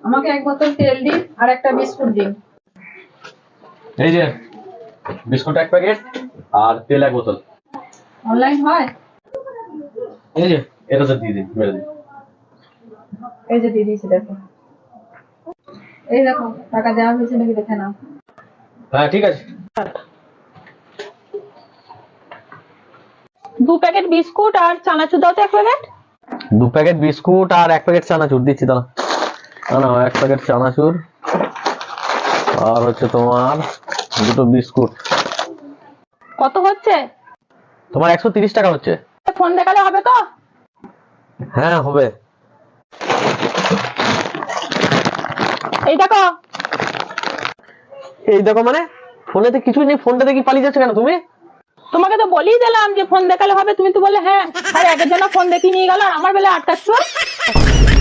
আমাকে এক বোতল তেল দিন আর একটা বিস্কুট দিন। এই যে বিস্কুট এক প্যাকেট আর তেল এক বোতল। অনলাইন হয়? এই যে এটাতে দিয়ে দিন, মেরে দিন। এই যে দিয়ে দিয়েছি, দেখো। এই দেখো, টাকা দেওয়া হয়েছে নাকি দেখে নাও। হ্যাঁ ঠিক আছে। 2 প্যাকেট বিস্কুট আর চানাচুর দাও তো 1 প্যাকেট। 2 প্যাকেট বিস্কুট আর 1 প্যাকেট চানাচুর দিচ্ছি, দাঁড়া। না 1 প্যাকেট চানাচুর আর হচ্ছে তোমার 2টো বিস্কুট। কত হচ্ছে? তোমার 130 টাকা হচ্ছে। ফোন দেখালে হবে তো? হ্যাঁ হবে। এই দেখো। এই দেখো মানে ফোনেতে কিছুই নেই, ফোনটা দেখি পালিয়ে যাচ্ছে কেন তুমি? তোমাকে তো বলেই দিলাম যে ফোন দেখালে হবে, তুমি তো বললে হ্যাঁ। আর একের জন্য ফোন দেখিয়ে নিয়ে গেল আর আমার বেলা আটকাচ্ছ।